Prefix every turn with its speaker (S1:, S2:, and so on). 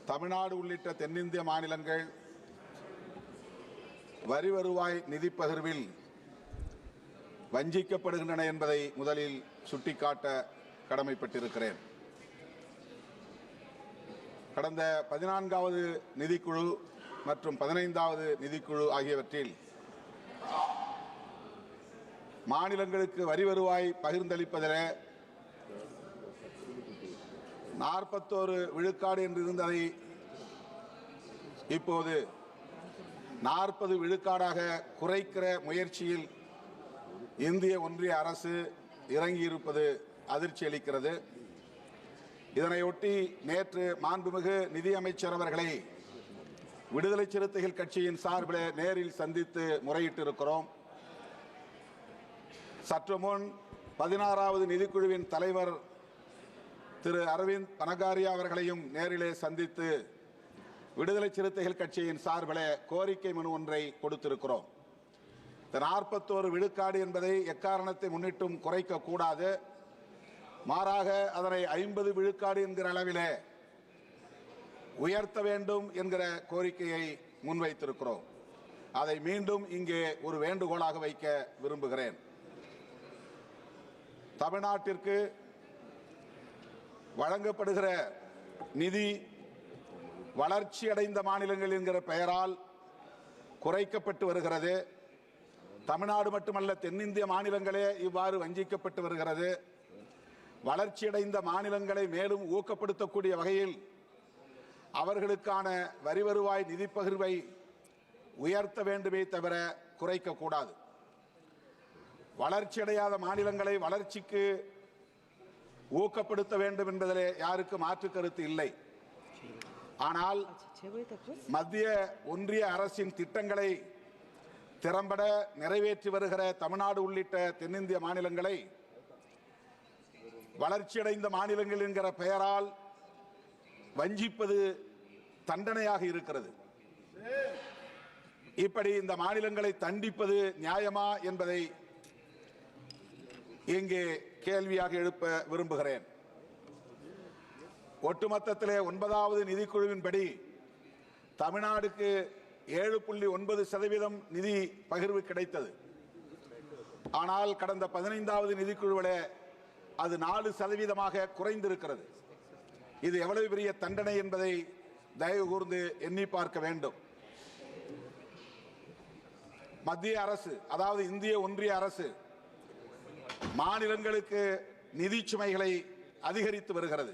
S1: தமிழ்நாடு உள்ளிட்ட தென்னிந்திய மாநிலங்கள் வரி வருவாய் நிதி பகிர்வில் வஞ்சிக்கப்படுகின்றன என்பதை முதலில் சுட்டிக்காட்ட கடமைப்பட்டிருக்கிறேன். கடந்த 14வது நிதிக்குழு மற்றும் 15வது நிதிக்குழு ஆகியவற்றில் மாநிலங்களுக்கு வரி வருவாய் பகிர்ந்தளிப்பதில் 41 விழுக்காடு என்று இருந்ததை இப்போது 40 விழுக்காடாக குறைக்கிற முயற்சியில் இந்திய ஒன்றிய அரசு இறங்கியிருப்பது அதிர்ச்சி அளிக்கிறது. இதனையொட்டி நேற்று மாண்புமிகு நிதியமைச்சர் அவர்களை விடுதலை சிறுத்தைகள் கட்சியின் சார்பில் நேரில் சந்தித்து முறையிட்டிருக்கிறோம். சற்று முன் 16வது நிதிக்குழுவின் தலைவர் திரு அரவிந்த் பனகாரியா அவர்களையும் நேரிலே சந்தித்து விடுதலை சிறுத்தைகள் கட்சியின் சார்பில் கோரிக்கை மனு ஒன்றை கொடுத்திருக்கிறோம். 41 விழுக்காடு என்பதை எக்காரணத்தை முன்னிட்டும் குறைக்க கூடாது, மாறாக அதனை 50 விழுக்காடு என்கிற அளவிலே உயர்த்த வேண்டும் என்கிற கோரிக்கையை முன்வைத்திருக்கிறோம். அதை மீண்டும் இங்கே ஒரு வேண்டுகோளாக வைக்க விரும்புகிறேன். தமிழ்நாட்டிற்கு வழங்கப்படுகிற நிதி வளர்ச்சியடைந்த மாநிலங்கள் என்கிற பெயரால் குறைக்கப்பட்டு வருகிறது. தமிழ்நாடு மட்டுமல்ல, தென்னிந்திய மாநிலங்களே இவ்வாறு வஞ்சிக்கப்பட்டு வருகிறது. வளர்ச்சியடைந்த மாநிலங்களை மேலும் ஊக்கப்படுத்தக்கூடிய வகையில் அவர்களுக்கான வரி வருவாய் நிதி பகிர்வை உயர்த்த வேண்டுமே தவிர குறைக்கக்கூடாது. வளர்ச்சியடையாத மாநிலங்களை வளர்ச்சிக்கு ஊக்கப்படுத்த வேண்டும் என்பதிலே யாருக்கு மாற்று கருத்து இல்லை. ஆனால் மத்திய ஒன்றிய அரசின் திட்டங்களை திறம்பட நிறைவேற்றி வருகிற தமிழ்நாடு உள்ளிட்ட தென்னிந்திய மாநிலங்களை வளர்ச்சியடைந்த மாநிலங்கள் என்கிற பெயரால் வஞ்சிப்பது தண்டனையாக இருக்கிறது. இப்படி இந்த மாநிலங்களை தண்டிப்பது நியாயமா என்பதை இங்கே கேள்வியாக எழுப்ப விரும்புகிறேன். ஒட்டுமொத்தத்திலே 9வது நிதிக்குழுவின்படி தமிழ்நாடுக்கு 7.9% நிதி பகிர்வு கிடைத்தது. ஆனால் கடந்த 15வது நிதிக்குழுவில் அது 4% குறைந்திருக்கிறது. இது எவ்வளவு பெரிய தண்டனை என்பதை தயவு கூர்ந்து எண்ணி பார்க்க வேண்டும். மத்திய அரசு, அதாவது இந்திய ஒன்றிய அரசு மாநிலங்களுக்கு நிதி சுமைகளை அதிகரித்து வருகிறது.